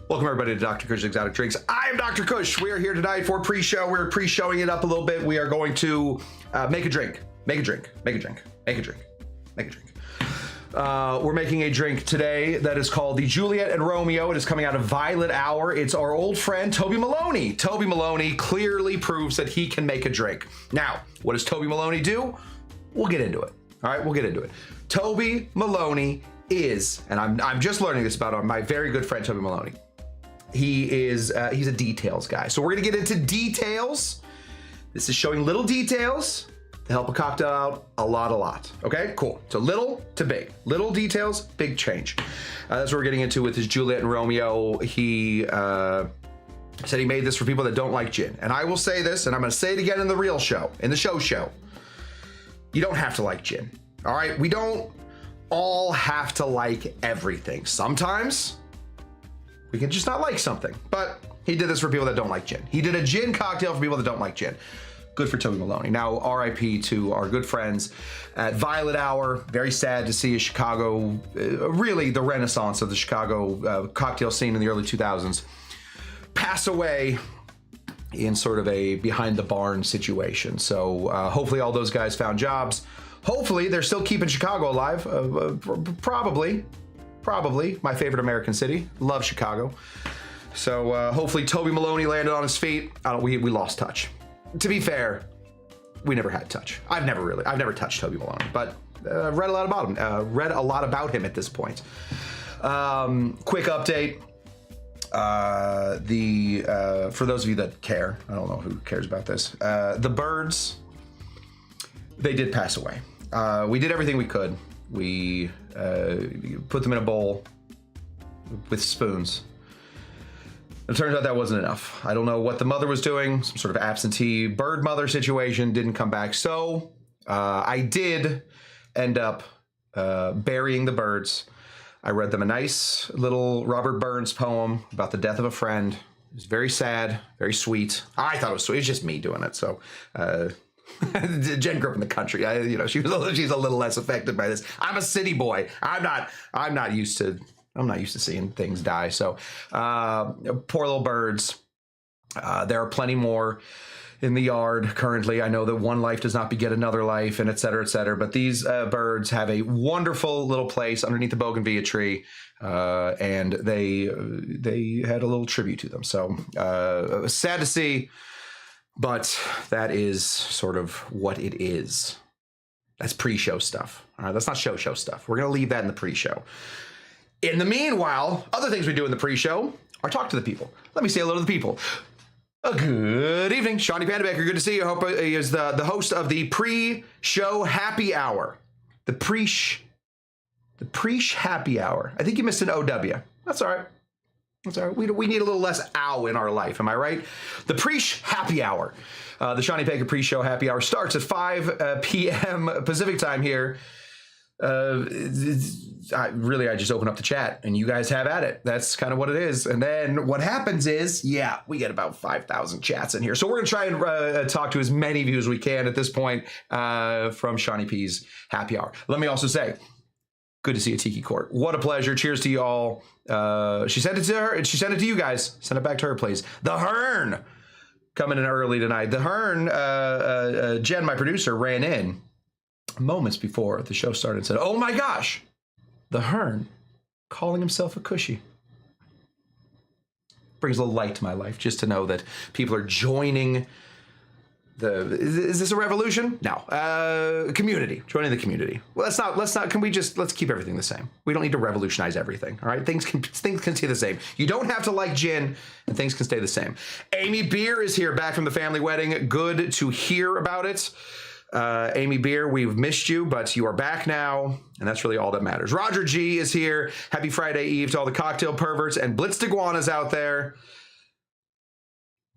Welcome everybody to Dr. Cush's Exotic Drinks. I am Dr. Cush. We are here tonight for pre-show. We're pre-showing it up a little bit. We are going to make a drink. Make a drink. Make a drink. Make a drink. Make a drink. We're making a drink today that is called the Juliette and Romeo. It is coming out of Violet Hour. It's our old friend Toby Maloney. Toby Maloney clearly proves that he can make a drink. Now, what does Toby Maloney do? We'll get into it. All right, we'll get into it. Toby Maloney is, and I'm just learning this about my very good friend Toby Maloney. He's a details guy. So we're gonna get into details. This is showing little details to help a cocktail out a lot. Okay, cool. So little to big. Little details, big change. That's what we're getting into with his Juliette and Romeo. He said he made this for people that don't like gin. And I will say this, and I'm gonna say it again in the real show, in the show. You don't have to like gin, all right? We don't all have to like everything. Sometimes we can just not like something, but he did this for people that don't like gin. He did a gin cocktail for people that don't like gin. Good for Toby Maloney. Now, RIP to our good friends at Violet Hour. Very sad to see a Chicago, really the renaissance of the Chicago cocktail scene in the early 2000s, pass away in sort of a behind the barn situation. So hopefully all those guys found jobs. Hopefully they're still keeping Chicago alive. Probably my favorite American city. Love Chicago. So hopefully Toby Maloney landed on his feet. We lost touch. To be fair, we never had touch. I've never touched Toby Maloney, but read a lot about him. Read a lot about him at this point. Quick update. For those of you that care, I don't know who cares about this. The birds, they did pass away. We did everything we could. We put them in a bowl with spoons. It turns out that wasn't enough. I don't know what the mother was doing, some sort of absentee bird mother situation, didn't come back. So I did end up burying the birds. I read them a nice little Robert Burns poem about the death of a friend. It was very sad, very sweet. I thought it was sweet. It was just me doing it. So Jen grew up in the country. She's a little less affected by this. I'm a city boy. I'm not used to seeing things die. So poor little birds. There are plenty more in the yard currently. I know that one life does not beget another life, and et cetera, et cetera. But these birds have a wonderful little place underneath the bougainvillea tree, and they had a little tribute to them. So sad to see. But that is sort of what it is. That's pre-show stuff. All right, that's not show stuff. We're going to leave that in the pre-show. In the meanwhile, other things we do in the pre-show are talk to the people. Let me say hello to the people. Good evening, Shawnee Pandabaker. Good to see you. I hope he is the host of the pre-show happy hour. The pre-sh happy hour. I think you missed an OW. That's all right. That's all right. We need a little less ow in our life. Am I right? The pre-sh happy hour. The Shawnee Baker pre-show happy hour starts at 5 p.m. Pacific time here. I just open up the chat and you guys have at it. That's kind of what it is. And then what happens is, we get about 5,000 chats in here. So we're going to try and talk to as many of you as we can at this point from Shawnee P's happy hour. Let me also say, good to see you, Tiki Court. What a pleasure. Cheers to you all. She sent it to her and she sent it to you guys. Send it back to her, please. The Hearn coming in early tonight. The Hearn, Jen, my producer, ran in moments before the show started and said, oh my gosh, the Hearn calling himself a cushy. Brings a little light to my life just to know that people are joining is this a revolution? No. Community. Joining the community. Well, let's keep everything the same. We don't need to revolutionize everything. All right. Things can stay the same. You don't have to like gin and things can stay the same. Amy Beer is here back from the family wedding. Good to hear about it. Amy Beer, we've missed you, but you are back now, and that's really all that matters. Roger G is here. Happy Friday Eve to all the cocktail perverts and blitzed iguanas out there.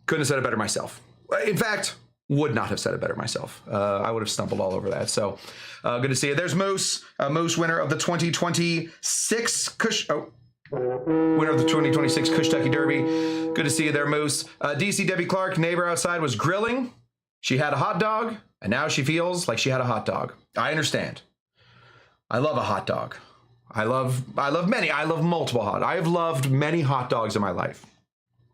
Couldn't have said it better myself. In fact, would not have said it better myself. I would have stumbled all over that. So good to see you. There's Moose, Moose, winner of the 2026 Cush. Oh, winner of the 2026 Cush Tucky Derby. Good to see you there, Moose. DC Debbie Clark, neighbor outside, was grilling. She had a hot dog, and now she feels like she had a hot dog. I understand. I love a hot dog. I love multiple hot. I have loved many hot dogs in my life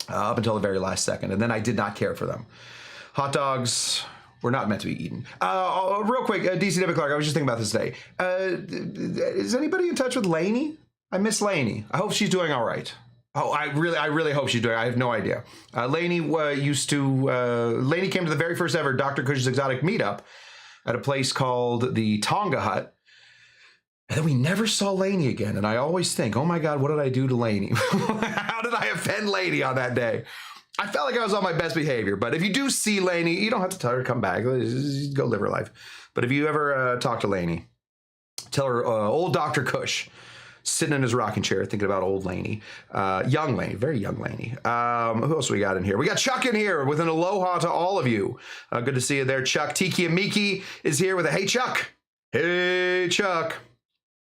up until the very last second, and then I did not care for them. Hot dogs were not meant to be eaten. Real quick, DC Debbie Clark, I was just thinking about this today. Is anybody in touch with Lainey? I miss Lainey. I hope she's doing all right. Oh, I really hope she's doing. I have no idea. Lainey Lainey came to the very first ever Dr. Cush's Exotic meetup at a place called the Tonga Hut. And then we never saw Lainey again. And I always think, oh my God, what did I do to Lainey? How did I offend Lainey on that day? I felt like I was on my best behavior. But if you do see Lainey, you don't have to tell her to come back. Just go live her life. But if you ever talk to Lainey, tell her old Dr. Cush sitting in his rocking chair thinking about old Lainey. Young Lainey, very young Lainey. Who else we got in here? We got Chuck in here with an aloha to all of you. Good to see you there, Chuck. Tiki and Miki is here with a hey, Chuck. Hey, Chuck.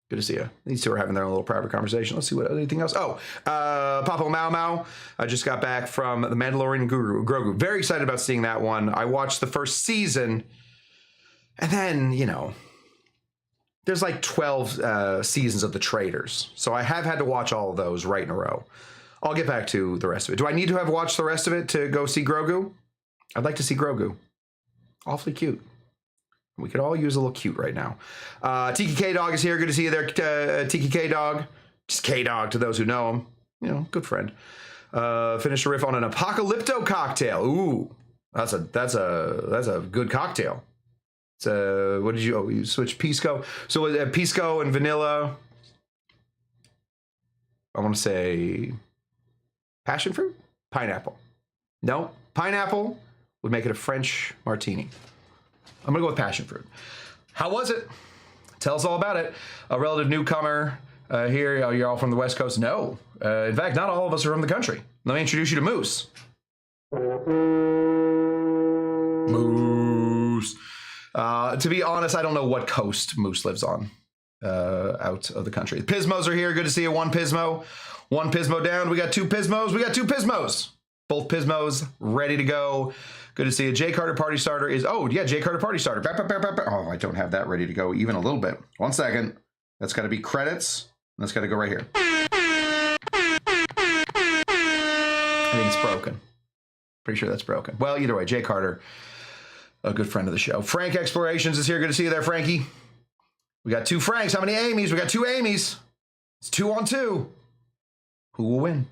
Good to see you. These two are having their own little private conversation. Let's see what anything else. Oh, Papa Mau Mau. I just got back from The Mandalorian Grogu. Very excited about seeing that one. I watched the first season, and then, you know, there's like 12 seasons of The Traitors. So I have had to watch all of those right in a row. I'll get back to the rest of it. Do I need to have watched the rest of it to go see Grogu? I'd like to see Grogu. Awfully cute. We could all use a little cute right now. Tiki K-Dog is here. Good to see you there, Tiki K-Dog. Just K-Dog to those who know him. You know, good friend. Finish a riff on an Apocalypto cocktail. Ooh, that's a good cocktail. It's what did you? Oh, you switched Pisco. So Pisco and vanilla. I want to say passion fruit, pineapple. No, pineapple would make it a French martini. I'm gonna go with passion fruit. How was it? Tell us all about it. A relative newcomer here. Oh, you're all from the West Coast? No. In fact, not all of us are from the country. Let me introduce you to Moose. Moose. To be honest, I don't know what coast Moose lives on out of the country. The Pismos are here. Good to see you. One Pismo. One Pismo down. We got two Pismos. We got two Pismos. Both Pismos ready to go. Good to see you. J Carter Party Starter is, oh yeah, J Carter Party Starter. Oh, I don't have that ready to go even a little bit. 1 second. That's got to be credits. That's got to go right here. I think it's broken. Pretty sure that's broken. Well, either way, J Carter, a good friend of the show. Frank Explorations is here. Good to see you there, Frankie. We got two Franks. How many Amy's? We got two Amy's. It's 2 on 2. Who will win?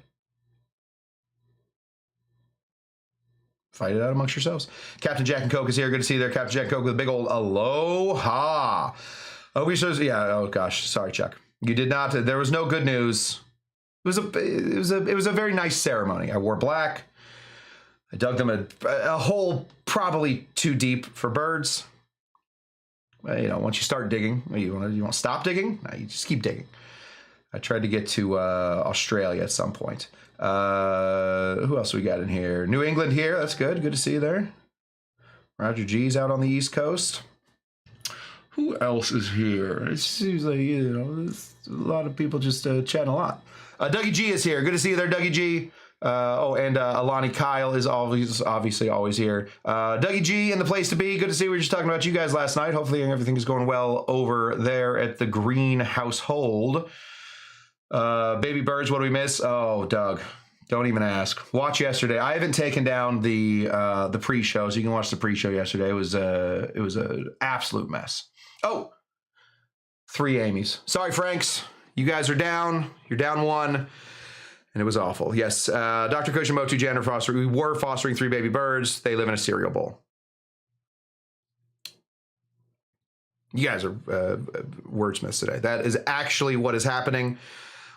Fight it out amongst yourselves. Captain Jack and Coke is here. Good to see you there, Captain Jack and Coke, with a big old aloha. Oh, we should, yeah. Oh gosh, sorry, Chuck. You did not. There was no good news. It was a very nice ceremony. I wore black. I dug them a hole probably too deep for birds. You know, once you start digging, you want to stop digging? No, you just keep digging. I tried to get to Australia at some point. Who else we got in here? New England here. That's good. Good to see you there. Roger G's out on the East Coast. Who else is here? It seems like, you know, there's a lot of people just chatting a lot. Dougie G is here. Good to see you there, Dougie G. And Alani Kyle is obviously always here. Dougie G in the place to be. Good to see you. We were just talking about you guys last night. Hopefully everything is going well over there at the Green household. Baby birds, what do we miss? Oh, Doug, don't even ask. Watch yesterday. I haven't taken down the pre-show, so you can watch the pre-show yesterday. It was an absolute mess. Oh, 3 Amy's. Sorry, Franks. You guys are down. You're down 1. And it was awful. Yes, Dr. Cush and Motu Janner Foster. We were fostering 3 baby birds. They live in a cereal bowl. You guys are wordsmiths today. That is actually what is happening.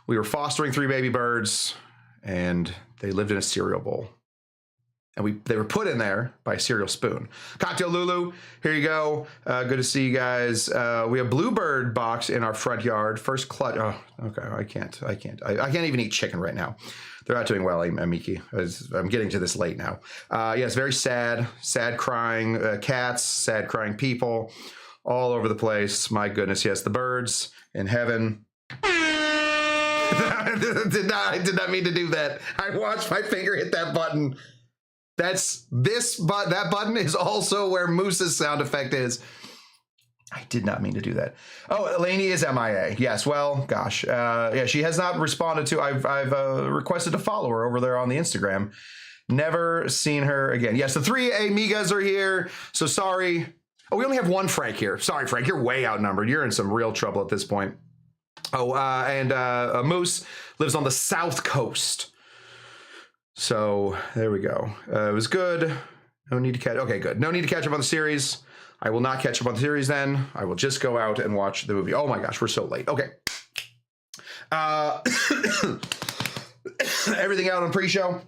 We were fostering 3 baby birds, and they lived in a cereal bowl. and they were put in there by a cereal spoon. Cocktail Lulu, here you go. Good to see you guys. We have Bluebird box in our front yard. First clutch. Oh, okay. I can't even eat chicken right now. They're not doing well, Miki. I'm getting to this late now. Yes, very sad crying cats, sad crying people all over the place. My goodness, yes, the birds in heaven. I did not mean to do that. I watched my finger hit that button. That button is also where Moose's sound effect is. I did not mean to do that. Oh, Lainey is MIA. Yes, well, gosh. Yeah, she has not responded to, I've requested to follow her over there on the Instagram. Never seen her again. Yes, the 3 amigas are here. So sorry. Oh, we only have one Frank here. Sorry, Frank, you're way outnumbered. You're in some real trouble at this point. Oh, and Moose lives on the South Coast. So there we go. It was good. No need to catch. Okay, good. No need to catch up on the series. I will not catch up on the series then. I will just go out and watch the movie. Oh my gosh, we're so late. Okay. Everything out on pre-show.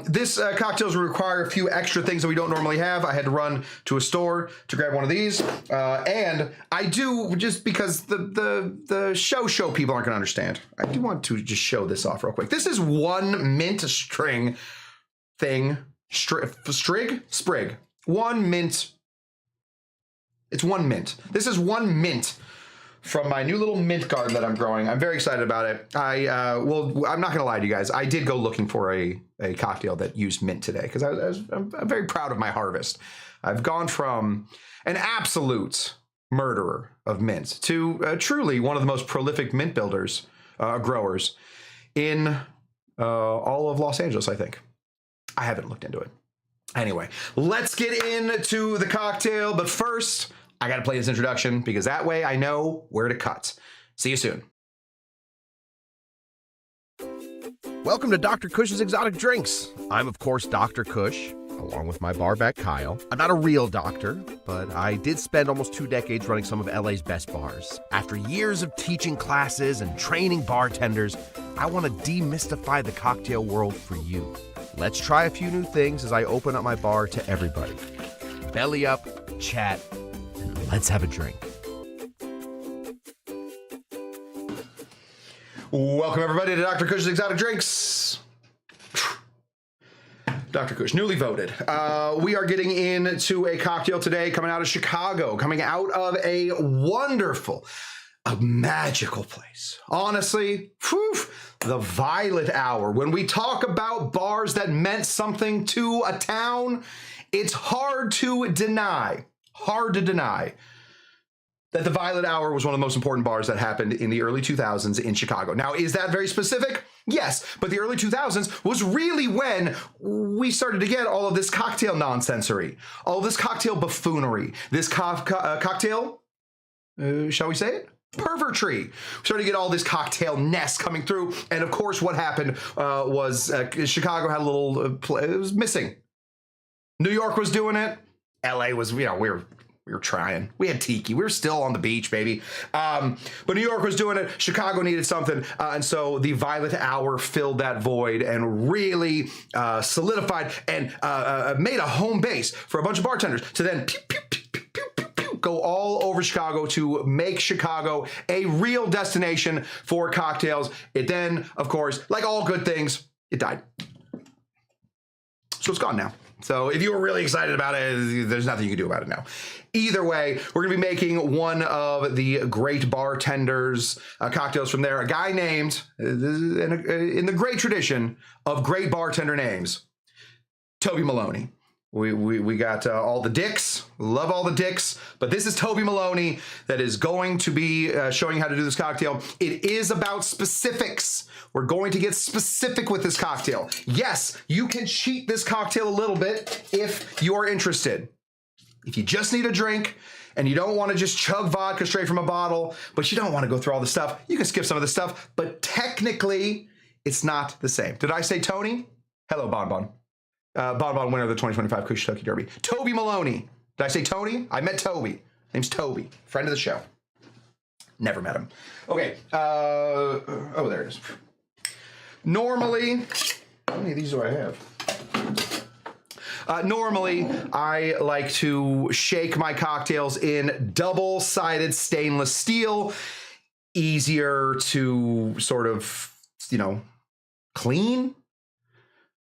This cocktails will require a few extra things that we don't normally have. I had to run to a store to grab one of these. And I do, just because the show people aren't going to understand, I do want to just show this off real quick. This is one mint string thing. Sprig? One mint. It's one mint. This is one mint from my new little mint garden that I'm growing. I'm very excited about it. Well, I'm not gonna lie to you guys. I did go looking for a cocktail that used mint today because I'm very proud of my harvest. I've gone from an absolute murderer of mint to truly one of the most prolific mint builders, growers in all of Los Angeles, I think. I haven't looked into it. Anyway, let's get into the cocktail. But first, I got to play this introduction because that way I know where to cut. See you soon. Welcome to Dr. Cush's Exotic Drinks. I'm, of course, Dr. Cush, along with my barback Kyle. I'm not a real doctor, but I did spend almost 2 decades running some of LA's best bars. After years of teaching classes and training bartenders, I want to demystify the cocktail world for you. Let's try a few new things as I open up my bar to everybody. Belly up, chat, and let's have a drink. Welcome, everybody, to Dr. Cush's Exotic Drinks. Dr. Cush, newly voted. We are getting into a cocktail today coming out of Chicago, coming out of a wonderful, a magical place. Honestly, whew, the Violet Hour. When we talk about bars that meant something to a town, it's hard to deny that the Violet Hour was one of the most important bars that happened in the early 2000s in Chicago. Now, is that very specific? Yes, but the early 2000s was really when we started to get all of this cocktail nonsensory, all of this cocktail buffoonery, this cocktail, shall we say it? Pervertry. We started to get all this cocktail nest coming through, and of course what happened was Chicago had a little, it was missing. New York was doing it. LA was, we were trying. We had Tiki. We were still on the beach, baby. But New York was doing it. Chicago needed something. And so the Violet Hour filled that void and really solidified and made a home base for a bunch of bartenders to then go all over Chicago to make Chicago a real destination for cocktails. It then, of course, like all good things, it died. So it's gone now. So if you were really excited about it, there's nothing you can do about it now. Either way, we're going to be making one of the great bartenders cocktails from there. A guy named, in the great tradition of great bartender names, Toby Maloney. We got all the dicks, love all the dicks, but this is Toby Maloney that is going to be showing you how to do this cocktail. It is about specifics. We're going to get specific with this cocktail. Yes, you can cheat this cocktail a little bit if you are interested. If you just need a drink and you don't want to just chug vodka straight from a bottle, but you don't want to go through all the stuff, you can skip some of the stuff, but technically it's not the same. Did I say Tony? Hello, Bonbon. Bonbon, winner of the 2025 Cush Kentucky Derby. Toby Maloney. Did I say Tony? I met Toby. Name's Toby. Friend of the show. Never met him. Okay. Oh, there it is. Normally, how many of these do I have? Normally, I like to shake my cocktails in double-sided stainless steel. Easier to sort of, clean.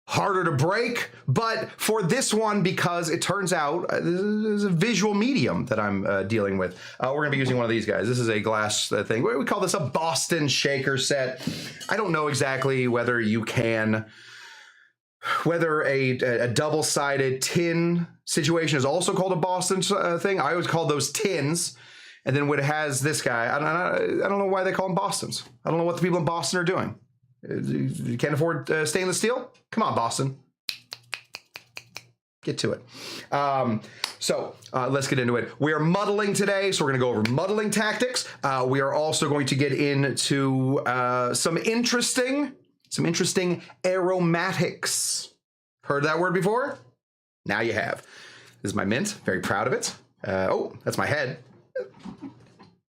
Harder to break, but for this one, because it turns out this is a visual medium that I'm dealing with, we're going to be using one of these guys. This is a glass thing. We call this a Boston shaker set. I don't know exactly whether you can, whether a double-sided tin situation is also called a Boston thing. I always call those tins. And then when it has this guy, I don't know why they call them Bostons. I don't know what the people in Boston are doing. You can't afford stainless steel? Come on, Boston. Get to it. So let's get into it. We are muddling today, so we're going to go over muddling tactics. We are also going to get into some interesting aromatics. Heard that word before? Now you have. This is my mint. Very proud of it. Oh, that's my head.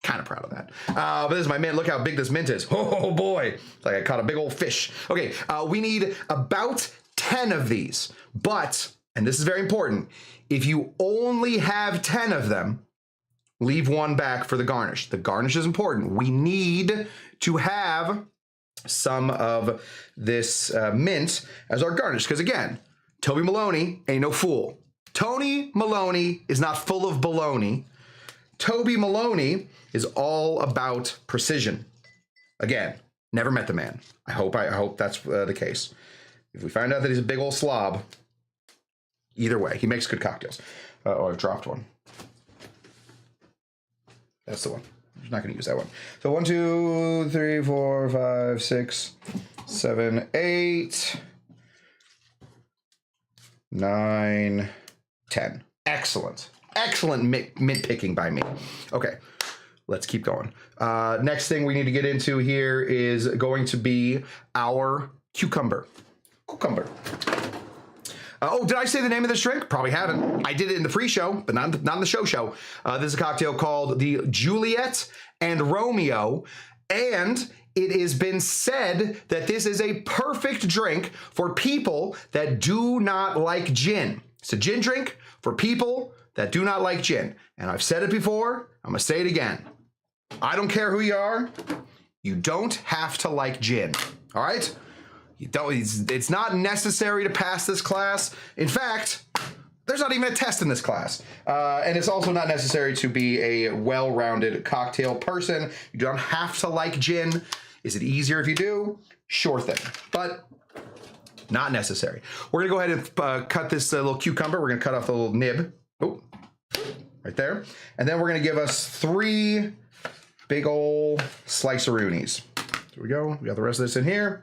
Kind of proud of that. But this is my mint. Look how big this mint is. Oh boy. It's like I caught a big old fish. Okay, we need about 10 of these. But, and this is very important, if you only have 10 of them, leave one back for the garnish. The garnish is important. We need to have some of this mint as our garnish. Because again, Toby Maloney ain't no fool. Tony Maloney is not full of baloney. Toby Maloney is all about precision. Again, never met the man. I hope that's the case. If we find out that he's a big old slob, either way, he makes good cocktails. Oh, I've dropped one. That's the one. I'm not going to use that one. So 1, 2, 3, 4, 5, 6, 7, 8, 9, 10. Excellent. Excellent mint picking by me. Okay, let's keep going. Next thing we need to get into here is going to be our cucumber. Cucumber. Oh, did I say the name of this drink? Probably haven't. I did it in the pre-show, but not in the show. This is a cocktail called the Juliette and Romeo, and it has been said that this is a perfect drink for people that do not like gin. It's a gin drink for people that do not like gin. And I've said it before, I'm gonna say it again. I don't care who you are, you don't have to like gin, all right? You don't, it's not necessary to pass this class. In fact, there's not even a test in this class. And it's also not necessary to be a well-rounded cocktail person. You don't have to like gin. Is it easier if you do? Sure thing, but not necessary. We're gonna go ahead and cut this little cucumber. We're gonna cut off the little nib. Oh, right there. And then we're gonna give us 3 big old slice-a-roonies. There we go. We got the rest of this in here.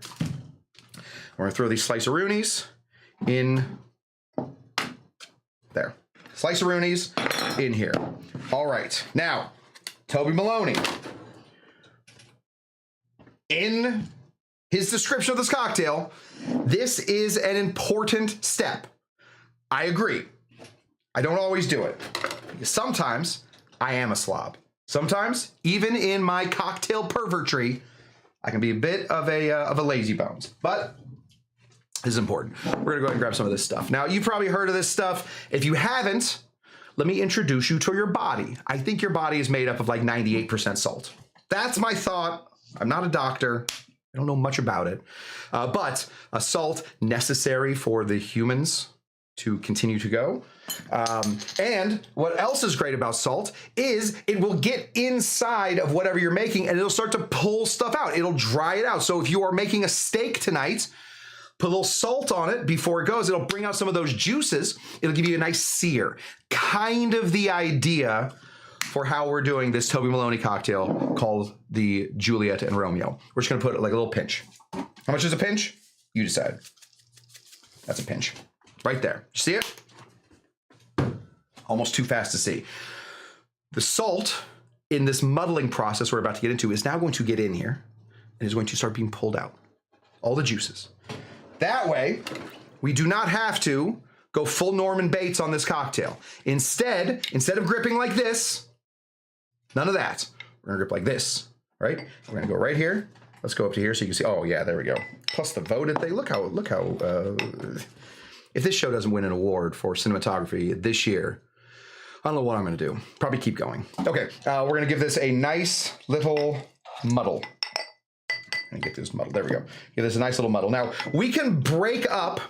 We're gonna throw these slice-a-roonies in there. Slice-a-roonies in here. All right. Now, Toby Maloney, in his description of this cocktail, this is an important step. I agree. I don't always do it. Because sometimes I am a slob. Sometimes, even in my cocktail pervertry, I can be a bit of a lazy bones. But this is important. We're gonna go ahead and grab some of this stuff. Now, you've probably heard of this stuff. If you haven't, let me introduce you to your body. I think your body is made up of like 98% salt. That's my thought. I'm not a doctor. I don't know much about it. But a salt necessary for the humans to continue to go. And what else is great about salt is it will get inside of whatever you're making and it'll start to pull stuff out. It'll dry it out. So if you are making a steak tonight, put a little salt on it before it goes. It'll bring out some of those juices. It'll give you a nice sear. Kind of the idea for how we're doing this Toby Maloney cocktail called the Juliette and Romeo. We're just gonna put like a little pinch. How much is a pinch? You decide. That's a pinch. Right there. You see it? Almost too fast to see. The salt in this muddling process we're about to get into is now going to get in here and is going to start being pulled out. All the juices. That way, we do not have to go full Norman Bates on this cocktail. Instead of gripping like this, none of that. We're gonna grip like this, right? We're gonna go right here. Let's go up to here so you can see. Oh yeah, there we go. Plus the voted thing. Look how. if this show doesn't win an award for cinematography this year, I don't know what I'm going to do. Probably keep going. Okay, we're going to give this a nice little muddle. Let me get this muddle. There we go. Give this a nice little muddle. Now, we can break up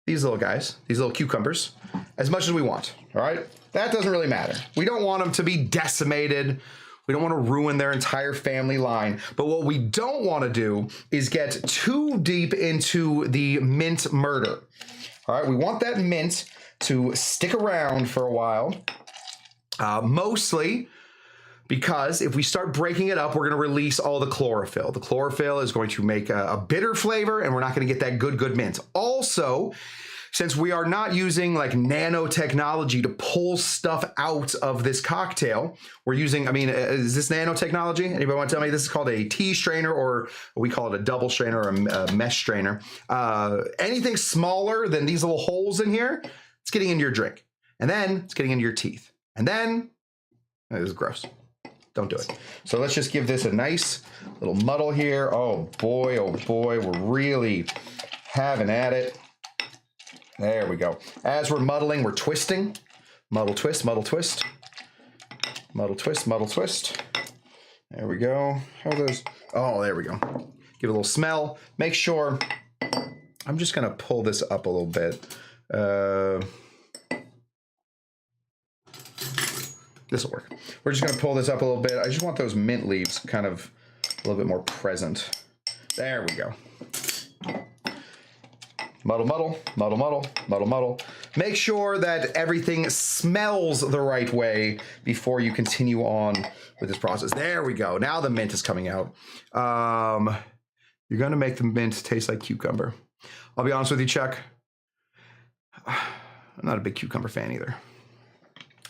these little guys, these little cucumbers, as much as we want, all right? That doesn't really matter. We don't want them to be decimated. We don't want to ruin their entire family line. But what we don't want to do is get too deep into the mint murder. All right, we want that mint to stick around for a while, mostly because if we start breaking it up, we're going to release all the chlorophyll. The chlorophyll is going to make a bitter flavor, and we're not going to get that good mint. Also, since we are not using like nanotechnology to pull stuff out of this cocktail, we're using, I mean, is this nanotechnology? Anybody want to tell me? This is called a tea strainer, or we call it a double strainer or a mesh strainer. Anything smaller than these little holes in here, it's getting into your drink. And then it's getting into your teeth. And then, this is gross. Don't do it. So let's just give this a nice little muddle here. Oh boy, we're really having at it. There we go. As we're muddling, we're twisting. Muddle, twist, muddle, twist. Muddle, twist, muddle, twist. There we go. How are those? Oh, there we go. Give it a little smell. Make sure, I'm just gonna pull this up a little bit. This will work. We're just gonna pull this up a little bit. I just want those mint leaves kind of a little bit more present. There we go. Muddle, muddle, muddle, muddle, muddle, muddle. Make sure that everything smells the right way before you continue on with this process. There we go. Now the mint is coming out. You're gonna make the mint taste like cucumber. I'll be honest with you, Chuck. I'm not a big cucumber fan either.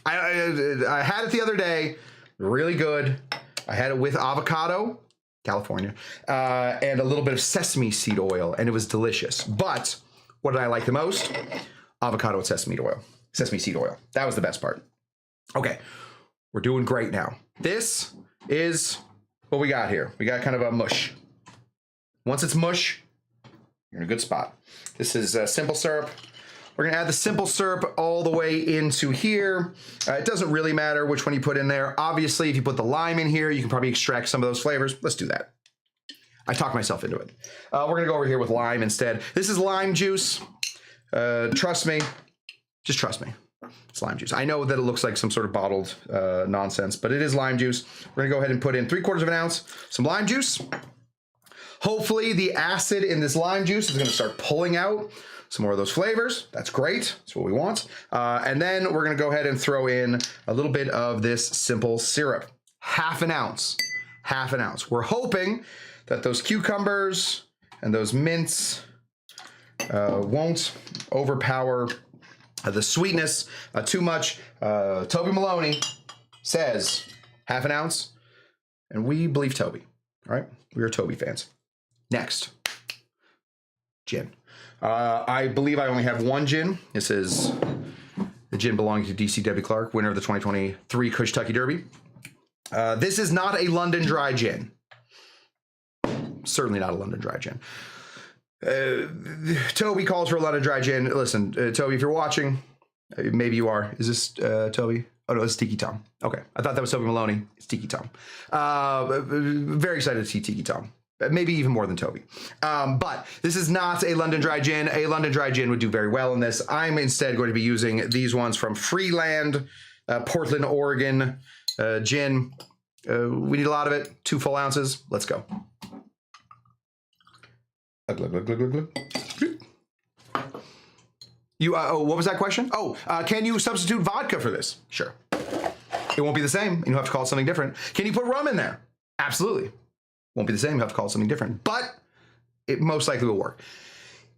I had it the other day, really good. I had it with avocado, California, and a little bit of sesame seed oil, and it was delicious. But what did I like the most? Avocado and sesame seed oil. That was the best part. Okay, we're doing great now. This is what we got here. We got kind of a mush. Once it's mush, you're in a good spot. This is simple syrup. We're gonna add the simple syrup all the way into here. It doesn't really matter which one you put in there. Obviously, if you put the lime in here, you can probably extract some of those flavors. Let's do that. I talked myself into it. We're gonna go over here with lime instead. This is lime juice. Trust me, just trust me. It's lime juice. I know that it looks like some sort of bottled nonsense, but it is lime juice. We're gonna go ahead and put in 3/4 of an ounce, some lime juice. Hopefully the acid in this lime juice is gonna start pulling out some more of those flavors. That's great. That's what we want. And then we're going to go ahead and throw in a little bit of this simple syrup. Half an ounce. Half an ounce. We're hoping that those cucumbers and those mints won't overpower the sweetness too much. Toby Maloney says half an ounce, and we believe Toby. All right? We are Toby fans. Next, gin. I believe I only have one gin. This is the gin belonging to DC Debbie Clark, winner of the 2023 Cush Tucky Derby. This is not a London Dry gin. Certainly not a London Dry gin. Toby calls for a London Dry gin. Listen, Toby, if you're watching, maybe you are. Is this Toby? Oh, no, it's Tiki Tom. Okay. I thought that was Toby Maloney. It's Tiki Tom. Very excited to see Tiki Tom. Maybe even more than Toby. But this is not a London Dry gin. A London Dry gin would do very well in this. I'm instead going to be using these ones from Freeland, Portland, Oregon gin. We need a lot of it. 2 full ounces. Let's go. Glug, glug, glug, glug, glug. Oh, what was that question? Oh, can you substitute vodka for this? Sure. It won't be the same. You'll have to call it something different. Can you put rum in there? Absolutely. Won't be the same. You have to call it something different, but it most likely will work.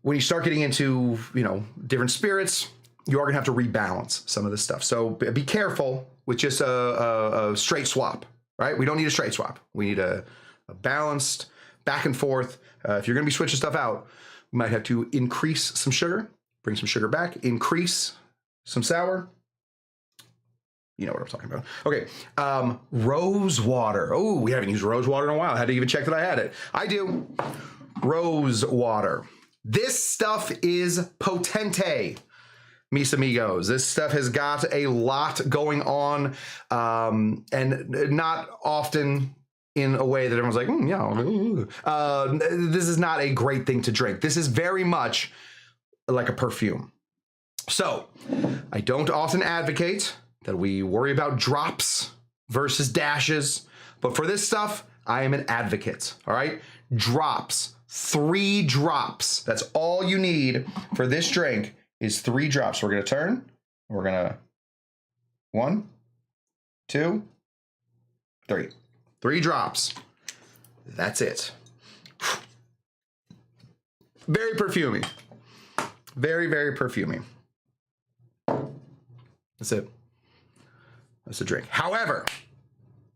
When you start getting into, different spirits, you are gonna have to rebalance some of this stuff. So be careful with just a straight swap, right? We don't need a straight swap. We need a balanced back and forth. If you're gonna be switching stuff out, we might have to increase some sugar, bring some sugar back, increase some sour. You know what I'm talking about. Okay, rose water. Oh, we haven't used rose water in a while. I had to even check that I had it. I do. Rose water. This stuff is potente, mis amigos. This stuff has got a lot going on, and not often in a way that everyone's like, this is not a great thing to drink. This is very much like a perfume. So I don't often advocate that we worry about drops versus dashes, but for this stuff, I am an advocate, all right? Drops, 3 drops. That's all you need for this drink is 3 drops. We're gonna turn, we're gonna 1, 2, 3. 3 drops. That's it. Very perfumey. Very, very perfumey. That's it. That's the drink. However,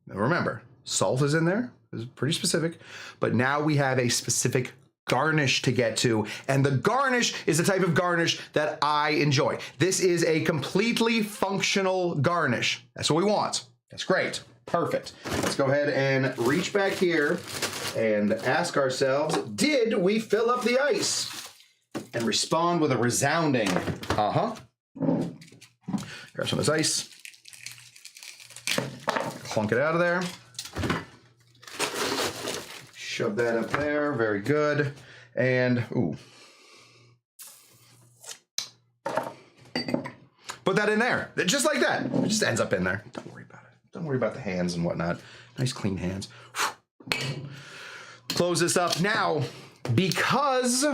remember, salt is in there. It's pretty specific. But now we have a specific garnish to get to. And the garnish is the type of garnish that I enjoy. This is a completely functional garnish. That's what we want. That's great. Perfect. Let's go ahead and reach back here and ask ourselves, did we fill up the ice? And respond with a resounding, uh-huh. Grab some of this ice. Clunk it out of there. Shove that up there. Very good. And, ooh. Put that in there. Just like that. It just ends up in there. Don't worry about it. Don't worry about the hands and whatnot. Nice clean hands. Close this up. Now, because,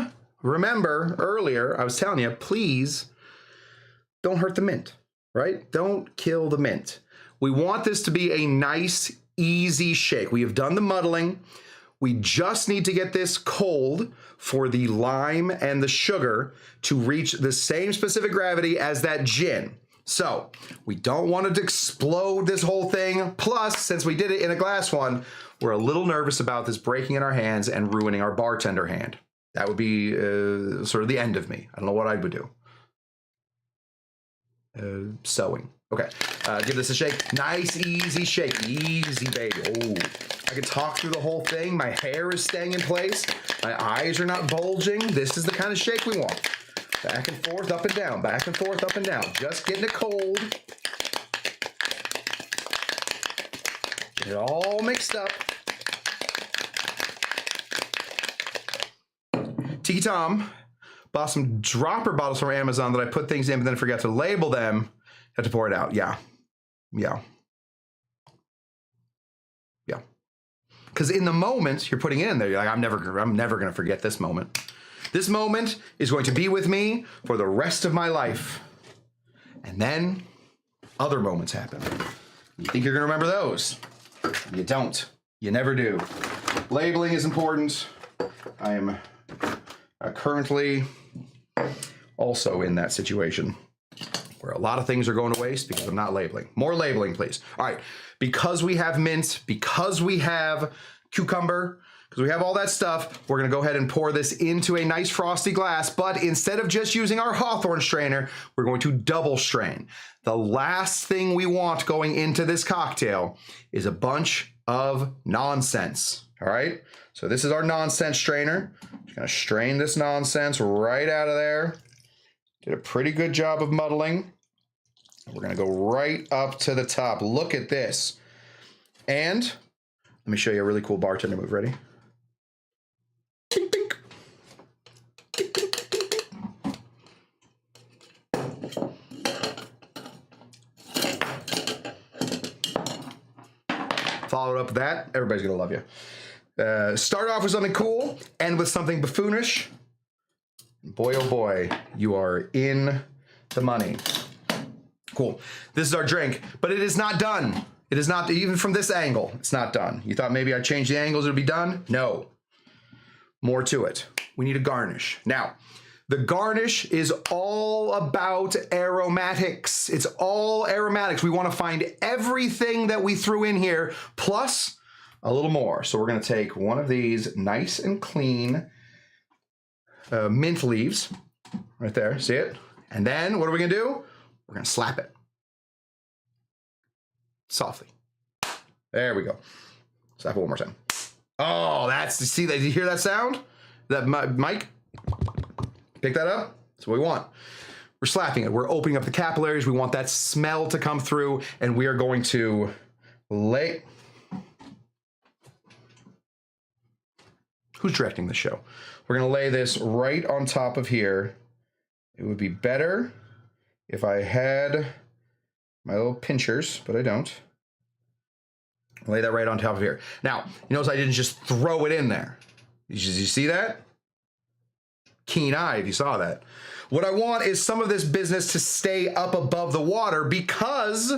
remember earlier, I was telling you, please don't hurt the mint, right? Don't kill the mint. We want this to be a nice, easy shake. We have done the muddling. We just need to get this cold for the lime and the sugar to reach the same specific gravity as that gin. So we don't want it to explode this whole thing. Plus, since we did it in a glass one, we're a little nervous about this breaking in our hands and ruining our bartender hand. That would be sort of the end of me. I don't know what I would do. Sewing. Okay, give this a shake. Nice, easy shake. Easy, baby. Oh, I can talk through the whole thing. My hair is staying in place. My eyes are not bulging. This is the kind of shake we want. Back and forth, up and down. Back and forth, up and down. Just getting it cold. Get it all mixed up. Tiki Tom bought some dropper bottles from Amazon that I put things in but then forgot to label them. Had to pour it out. Yeah. Because in the moment you're putting it in there, you're like, I'm never going to forget this moment. This moment is going to be with me for the rest of my life. And then other moments happen. You think you're going to remember those? You don't. You never do. Labeling is important. I am currently also in that situation where a lot of things are going to waste because I'm not labeling. More labeling, please. All right. Because we have mint, because we have cucumber, because we have all that stuff, we're going to go ahead and pour this into a nice frosty glass. But instead of just using our Hawthorne strainer, we're going to double strain. The last thing we want going into this cocktail is a bunch of nonsense. All right. So this is our nonsense strainer. Just going to strain this nonsense right out of there. Did a pretty good job of muddling. We're going to go right up to the top. Look at this. And let me show you a really cool bartender move. Ready? Tink, tink. Tink, tink, tink, tink. Follow it up with that. Everybody's going to love you. Start off with something cool, end with something buffoonish. Boy, oh boy, you are in the money. Cool. This is our drink, but it is not done. It is not, even from this angle, it's not done. You thought maybe I'd change the angles, it would be done? No. More to it. We need a garnish. Now, the garnish is all about aromatics. It's all aromatics. We want to find everything that we threw in here, plus a little more. So we're going to take one of these nice and clean mint leaves right there. See it? And then what are we going to do? We're going to slap it softly. There we go. Slap it one more time. Oh, that's, see, did you hear that sound? That mic? Pick that up. That's what we want. We're slapping it. We're opening up the capillaries. We want that smell to come through, and we are going to lay... Who's directing the show? We're going to lay this right on top of here. It would be better if I had my little pinchers, but I don't. Lay that right on top of here. Now, you notice I didn't just throw it in there. Did you see that? Keen eye if you saw that. What I want is some of this business to stay up above the water because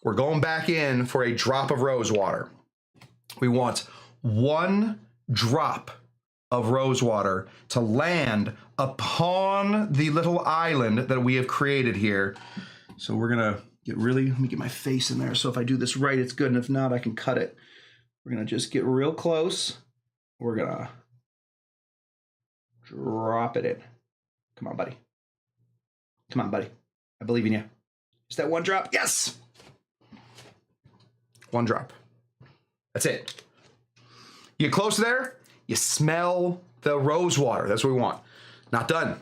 we're going back in for a drop of rose water. We want 1 drop of rose water to land upon the little island that we have created here. So we're gonna get really, let me get my face in there. So if I do this right, it's good. And if not, I can cut it. We're gonna just get real close. We're gonna drop it in. Come on, buddy. Come on, buddy. I believe in you. Is that 1 drop? Yes! 1 drop. That's it. You get close there, you smell the rose water. That's what we want. Not done.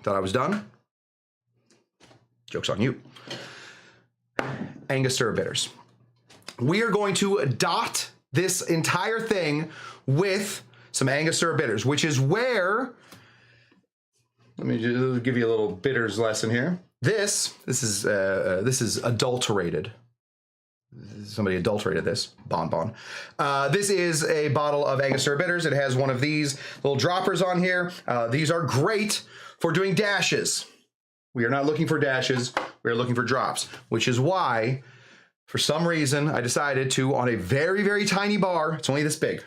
Thought I was done? Joke's on you. Angostura bitters. We are going to dot this entire thing with some Angostura bitters, which is where, let me just give you a little bitters lesson here. This is adulterated. Somebody adulterated this bonbon. This is a bottle of Angostura bitters. It has one of these little droppers on here. These are great for doing dashes. We are not looking for dashes. We are looking for drops, which is why, for some reason, I decided to, on a very, very tiny bar, it's only this big.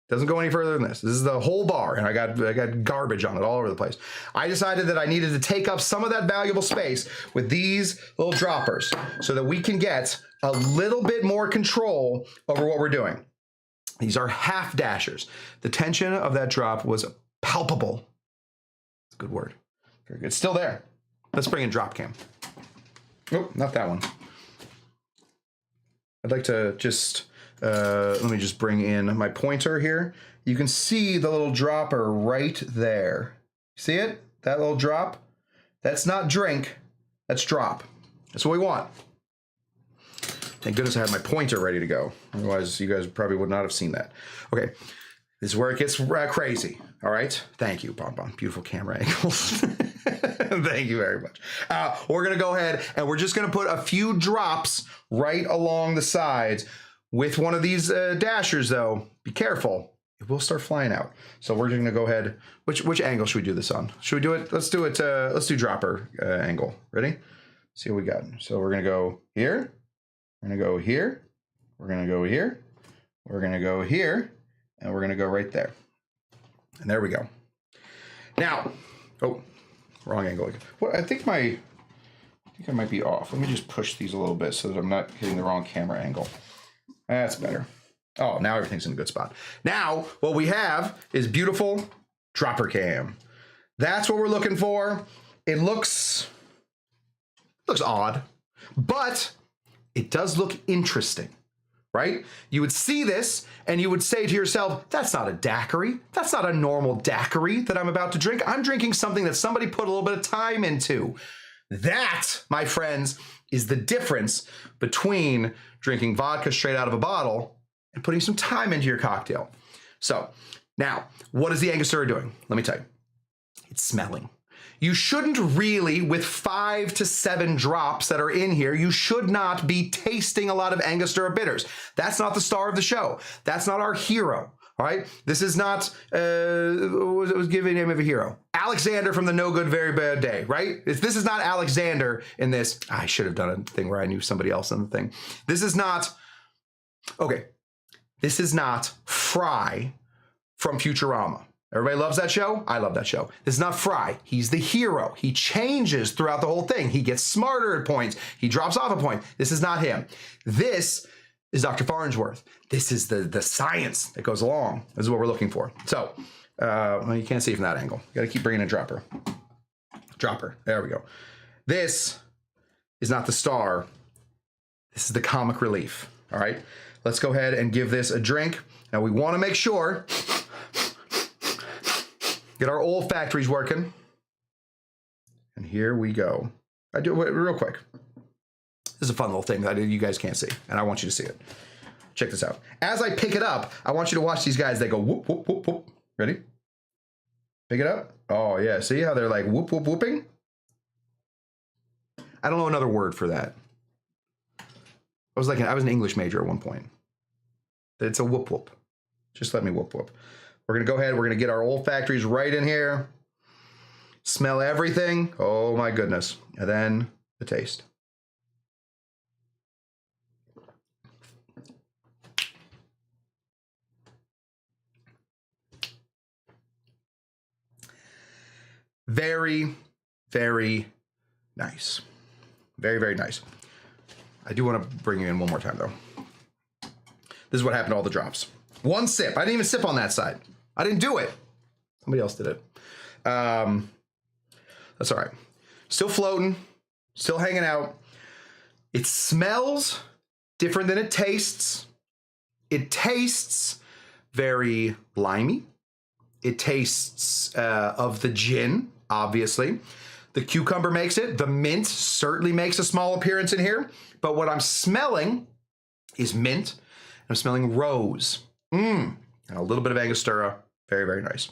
Doesn't go any further than this. This is the whole bar, and I got garbage on it all over the place. I decided that I needed to take up some of that valuable space with these little droppers so that we can get a little bit more control over what we're doing. These are half dashers. The tension of that drop was palpable. It's a good word. Very good. It's still there. Let's bring in drop cam. Oh, not that one. I'd like to just... let me just bring in my pointer here. You can see the little dropper right there. See it? That little drop? That's not drink, that's drop. That's what we want. Thank goodness I had my pointer ready to go. Otherwise, you guys probably would not have seen that. Okay, this is where it gets crazy. All right? Thank you, Bonbon. Beautiful camera angles. Thank you very much. We're gonna go ahead and we're just gonna put a few drops right along the sides. With one of these dashers, though, be careful. It will start flying out. So we're going to go ahead. Which angle should we do this on? Should we do it? Let's do it. Let's do dropper angle. Ready? See what we got. So we're going to go here. We're going to go here. We're going to go here. We're going to go here. And we're going to go right there. And there we go. Now, oh, wrong angle. What? I think I might be off. Let me just push these a little bit so that I'm not hitting the wrong camera angle. That's better. Oh, now everything's in a good spot. Now, what we have is beautiful dropper cam. That's what we're looking for. It looks odd, but it does look interesting, right? You would see this and you would say to yourself, that's not a daiquiri. That's not a normal daiquiri that I'm about to drink. I'm drinking something that somebody put a little bit of time into. That, my friends, is the difference between drinking vodka straight out of a bottle and putting some time into your cocktail. So now, what is the Angostura doing? Let me tell you. It's smelling. You shouldn't really, with 5 to 7 drops that are in here, you should not be tasting a lot of Angostura bitters. That's not the star of the show. That's not our hero. All right, this is not, what was giving name of a hero? Alexander from the No Good Very Bad Day, right? This is not Alexander in this. I should have done a thing where I knew somebody else in the thing. This is not, okay, this is not Fry from Futurama. Everybody loves that show? I love that show. This is not Fry. He's the hero. He changes throughout the whole thing. He gets smarter at points. He drops off a point. This is not him. This is Dr. Farnsworth. This is the science that goes along. This is what we're looking for. So, well, you can't see from that angle. You gotta keep bringing in dropper. Dropper, there we go. This is not the star. This is the comic relief, all right? Let's go ahead and give this a drink. Now we wanna make sure, Get our olfactories working. And here we go. I do it real quick. This is a fun little thing that you guys can't see, and I want you to see it. Check this out. As I pick it up, I want you to watch these guys. They go whoop, whoop, whoop, whoop. Ready? Pick it up. Oh, yeah. See how they're like whoop, whoop, whooping? I don't know another word for that. I was an English major at one point. It's a whoop, whoop. Just let me whoop, whoop. We're going to go ahead. We're going to get our olfactories right in here. Smell everything. Oh, my goodness. And then the taste. Very, very nice. Very, very nice. I do want to bring you in one more time, though. This is what happened to all the drops. One sip. I didn't even sip on that side. I didn't do it. Somebody else did it. That's all right. Still floating. Still hanging out. It smells different than it tastes. It tastes very limey. It tastes of the gin, obviously. The cucumber makes it. The mint certainly makes a small appearance in here. But what I'm smelling is mint. I'm smelling rose. And a little bit of Angostura. Very, very nice.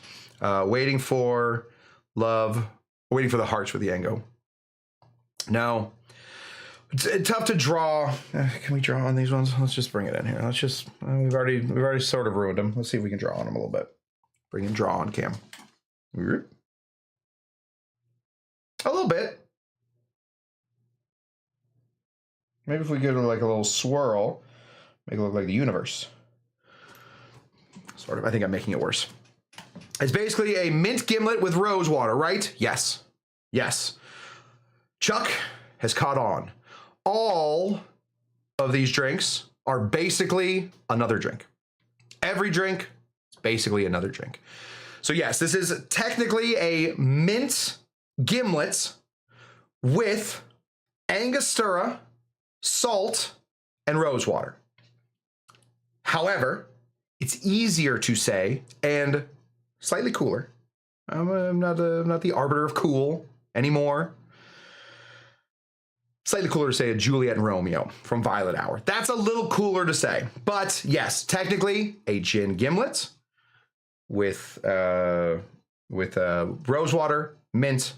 Waiting for love. Waiting for the hearts with the Ango. No. It's tough to draw. Can we draw on these ones? Let's just bring it in here. Let's just, we've already sort of ruined them. Let's see if we can draw on them a little bit. Bring in draw on cam. A little bit. Maybe if we give it like a little swirl, make it look like the universe. Sort of. I think I'm making it worse. It's basically a mint gimlet with rosewater, right? Yes. Yes. Chuck has caught on. All of these drinks are basically another drink. Every drink is basically another drink. So yes, this is technically a mint gimlet with Angostura, salt, and rosewater. However, it's easier to say and slightly cooler. I'm not the arbiter of cool anymore. Slightly cooler to say a Juliette and Romeo from Violet Hour. That's a little cooler to say. But yes, technically a gin gimlet with rosewater, mint,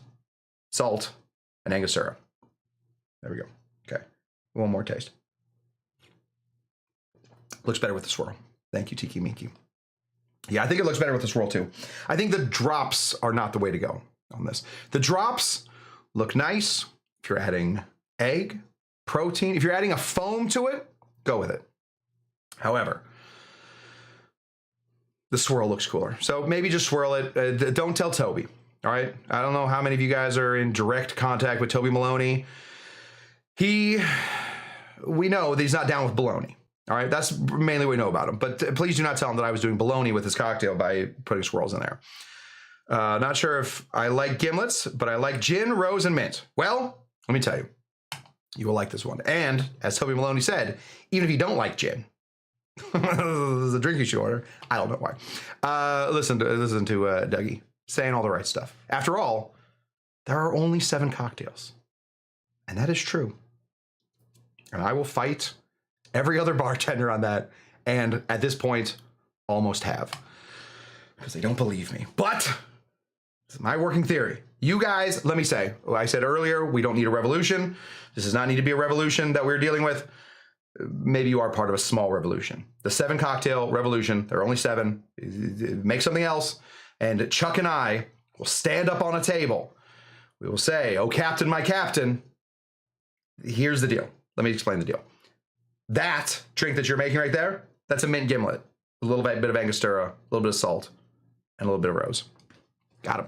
salt, and Angostura. There we go. Okay. One more taste. Looks better with the swirl. Thank you, Tiki Minky. Yeah, I think it looks better with the swirl too. I think the drops are not the way to go on this. The drops look nice if you're adding egg, protein. If you're adding a foam to it, go with it. However, the swirl looks cooler. So maybe just swirl it. Don't tell Toby. All right. I don't know how many of you guys are in direct contact with Toby Maloney. We know that he's not down with bologna. All right. That's mainly what we know about him. But please do not tell him that I was doing bologna with his cocktail by putting swirls in there. Not sure if I like gimlets, but I like gin, rose, and mint. Well, let me tell you, you will like this one. And as Toby Maloney said, even if you don't like gin, this is a drink you should order. I don't know why. Listen to Dougie saying all the right stuff. After all, there are only 7 cocktails. And that is true. And I will fight every other bartender on that. And at this point, almost have. Because they don't believe me. But this is my working theory. You guys, let me say, I said earlier, we don't need a revolution. This does not need to be a revolution that we're dealing with. Maybe you are part of a small revolution. The 7 cocktail revolution, there are only 7. Make something else. And Chuck and I will stand up on a table. We will say, oh, Captain, my Captain, here's the deal. Let me explain the deal. That drink that you're making right there, that's a mint gimlet. A little bit of Angostura, a little bit of salt, and a little bit of rose. Got him.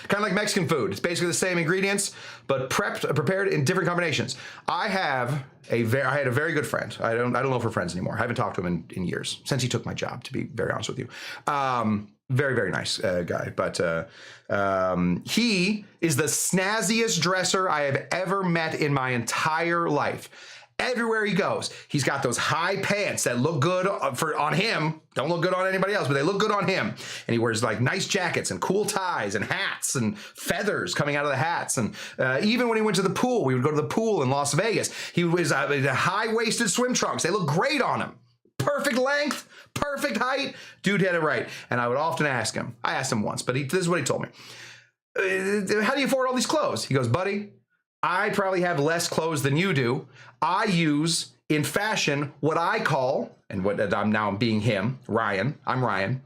Kind of like Mexican food. It's basically the same ingredients, but prepared in different combinations. I had a very good friend. I don't know if we're friends anymore. I haven't talked to him in years, since he took my job, to be very honest with you. Very, very nice guy. But he is the snazziest dresser I have ever met in my entire life. Everywhere he goes, he's got those high pants that look good on him. Don't look good on anybody else, but they look good on him. And he wears like nice jackets and cool ties and hats and feathers coming out of the hats. And even when he went to the pool, we would go to the pool in Las Vegas. He was high-waisted swim trunks. They look great on him. Perfect length, perfect height. Dude had it right. And I would often ask him. I asked him once, but this is what he told me. How do you afford all these clothes? He goes, buddy, I probably have less clothes than you do. I use in fashion what I call, and what I'm being him, Ryan. I'm Ryan.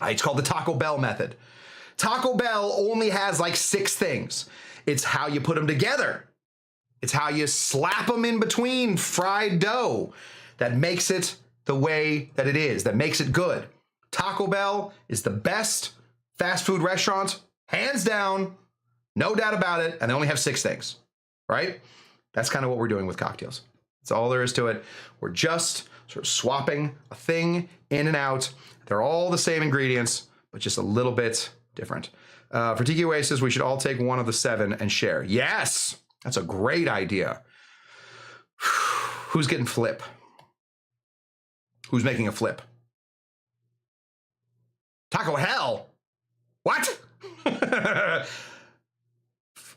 It's called the Taco Bell method. Taco Bell only has like 6 things. It's how you put them together. It's how you slap them in between fried dough that makes it the way that it is, that makes it good. Taco Bell is the best fast food restaurant, hands down, no doubt about it, and they only have 6 things, right? That's kind of what we're doing with cocktails. That's all there is to it. We're just sort of swapping a thing in and out. They're all the same ingredients, but just a little bit different. For Tiki Oasis, we should all take one of the 7 and share. Yes, that's a great idea. Who's getting flip? Who's making a flip? Taco Hell? What?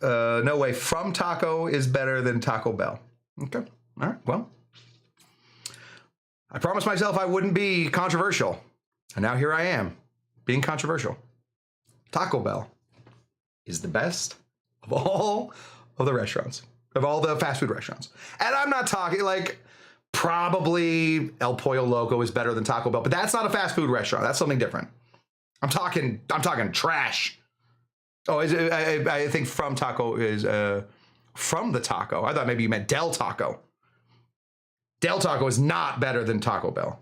No way. From Taco is better than Taco Bell. Okay. All right. Well, I promised myself I wouldn't be controversial. And now here I am, being controversial. Taco Bell is the best of all of the restaurants, of all the fast food restaurants. And I'm not talking like probably El Pollo Loco is better than Taco Bell, but that's not a fast food restaurant. That's something different. I'm talking trash. Oh, I think From Taco is From the Taco. I thought maybe you meant Del Taco. Del Taco is not better than Taco Bell.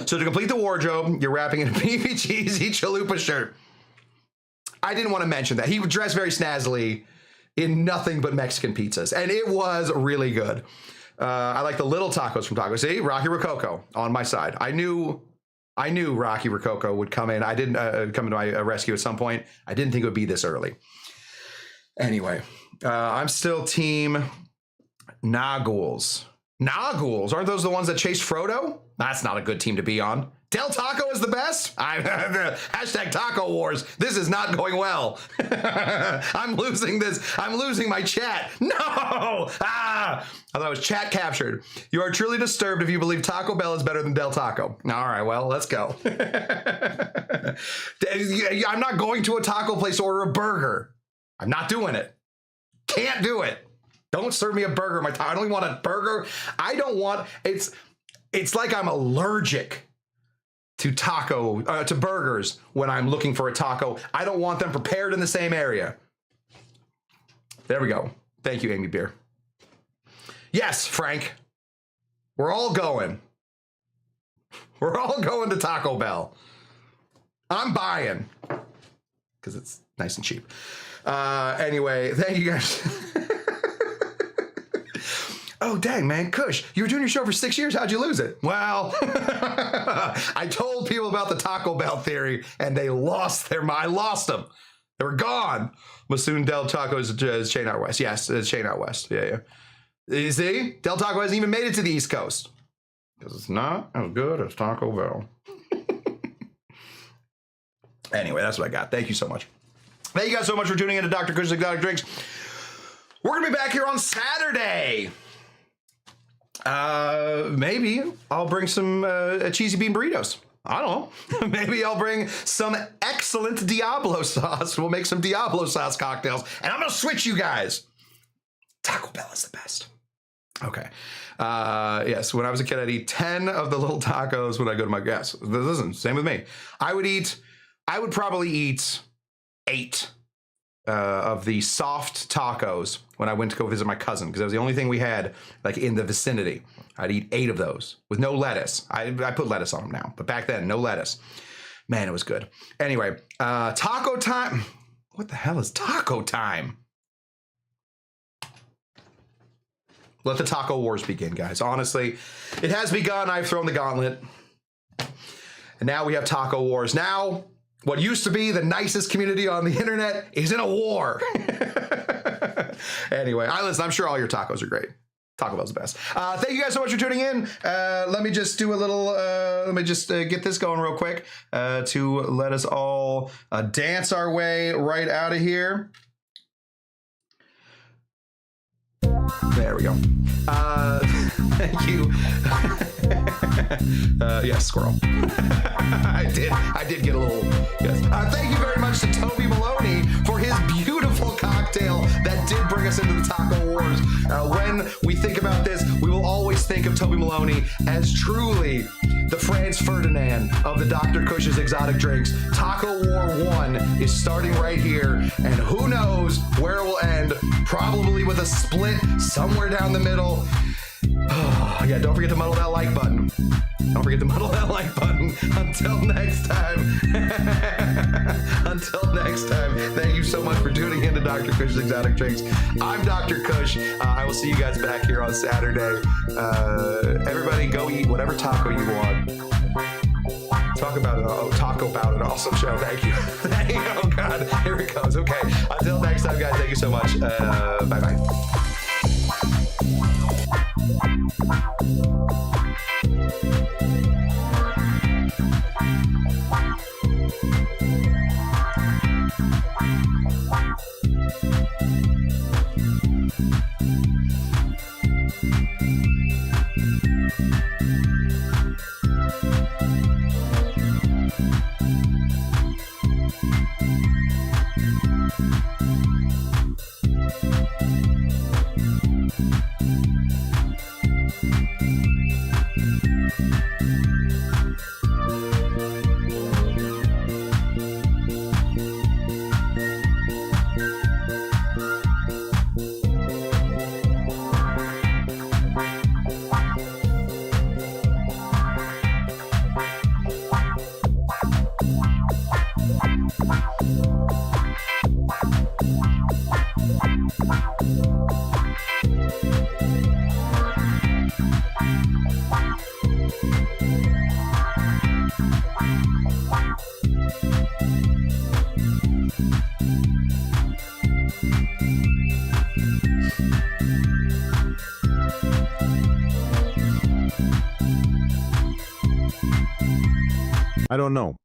So to complete the wardrobe, you're wrapping in a beefy cheesy chalupa shirt. I didn't want to mention that. He dressed very snazzily in nothing but Mexican pizzas, and it was really good. I like the little tacos from Taco. See, Rocky Rococo on my side. I knew Rocky Rococo would come in. I didn't come into my rescue at some point. I didn't think it would be this early. Anyway, I'm still team Naguls. Naguls, aren't those the ones that chased Frodo? That's not a good team to be on. Del Taco is the best? Hashtag Taco Wars. This is not going well. I'm losing this. I'm losing my chat. No! I thought it was chat captured. You are truly disturbed if you believe Taco Bell is better than Del Taco. All right, well, let's go. I'm not going to a taco place to order a burger. I'm not doing it. Can't do it. Don't serve me a burger. I don't even want a burger. I don't want, it's like I'm allergic to to burgers when I'm looking for a taco. I don't want them prepared in the same area. There we go. Thank you, Amy Beer. Yes, Frank. We're all going. We're all going to Taco Bell. I'm buying because it's nice and cheap. Anyway, thank you guys. Oh, dang, man. Cush, you were doing your show for 6 years. How'd you lose it? Well, I told people about the Taco Bell theory, and they lost their mind. I lost them. They were gone. Masoon Del Taco is chain out west. Yes, it's chain out west. Yeah. You see? Del Taco hasn't even made it to the East Coast. Because it's not as good as Taco Bell. Anyway, that's what I got. Thank you so much. Thank you guys so much for tuning in to Dr. Cush's Exotic Drinks. We're going to be back here on Saturday. Maybe I'll bring some cheesy bean burritos. I don't know. Maybe I'll bring some excellent Diablo sauce. We'll make some Diablo sauce cocktails. And I'm going to switch you guys. Taco Bell is the best. Okay. Yes, when I was a kid, I'd eat 10 of the little tacos when I go to my guests. Listen, same with me. I would probably eat 8 of the soft tacos when I went to go visit my cousin, because that was the only thing we had like in the vicinity. I'd eat 8 of those with no lettuce. I put lettuce on them now, but back then, no lettuce. Man, it was good. Anyway, taco time. What the hell is taco time? Let the taco wars begin, guys. Honestly, it has begun. I've thrown the gauntlet. And now we have taco wars. Now, what used to be the nicest community on the internet is in a war. Anyway, I'm sure all your tacos are great. Taco Bell's the best. Thank you guys so much for tuning in. Let me just do a little, get this going real quick to let us all dance our way right out of here. There we go. Thank you. Yes, squirrel. I did get a little, yes. Thank you very much to Toby Maloney for his beautiful cocktail that did bring us into the taco wars. When we think about this, we will always think of Toby Maloney as truly the Franz Ferdinand of the Dr. Cush's exotic drinks. Taco War 1 is starting right here, and who knows where it will end, probably with a split somewhere down the middle. Oh, yeah, don't forget to muddle that like button. Don't forget to muddle that like button. Until next time. Until next time, thank you so much for tuning in to Dr. Cush's Exotic Drinks. I'm Dr. Cush. I will see you guys back here on Saturday. Everybody go eat whatever taco you want. Talk about an awesome show. Thank you. Oh, God. Here it comes. Okay. Until next time, guys, thank you so much. Bye-bye. I don't know.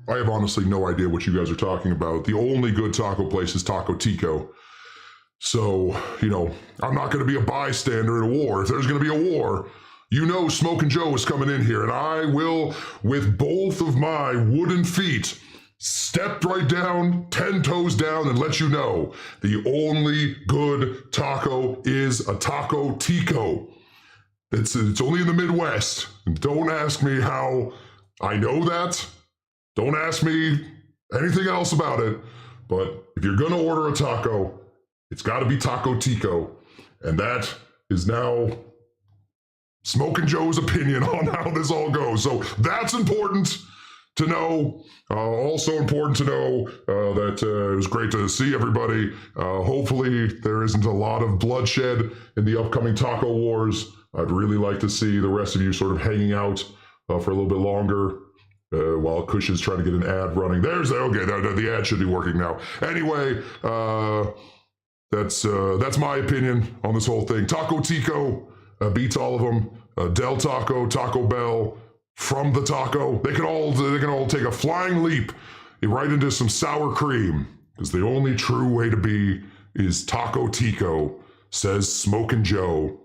I have honestly no idea what you guys are talking about. The only good taco place is Taco Tico. So, you know, I'm not going to be a bystander in a war. If there's going to be a war, you know Smokin' Joe is coming in here, and I will, with both of my wooden feet, step right down, 10 toes down, and let you know the only good taco is a Taco Tico. It's only in the Midwest. And don't ask me how I know that. Don't ask me anything else about it. But if you're going to order a taco, it's got to be Taco Tico. And that is now Smokin' Joe's opinion on how this all goes. So that's important. to know. Also important to know that it was great to see everybody. Hopefully there isn't a lot of bloodshed in the upcoming taco wars. I'd really like to see the rest of you sort of hanging out for a little bit longer while Cush is trying to get an ad running. Okay, the ad should be working now. Anyway, that's my opinion on this whole thing. Taco Tico beats all of them. Del Taco, Taco Bell, From the Taco. They can all take a flying leap right into some sour cream, because the only true way to be is Taco Tico, says Smokin' Joe,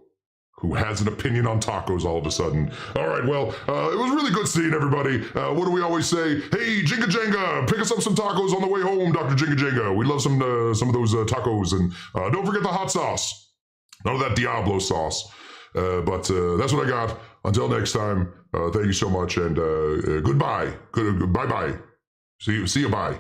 who has an opinion on tacos all of a sudden. All right, well, it was really good seeing everybody. What do we always say? Hey, Jinga Jenga, pick us up some tacos on the way home, Dr. Jinga Jenga. We love some of those tacos, and don't forget the hot sauce. None of that Diablo sauce. But that's what I got. Until next time, thank you so much, and goodbye. Bye-bye. See you, bye.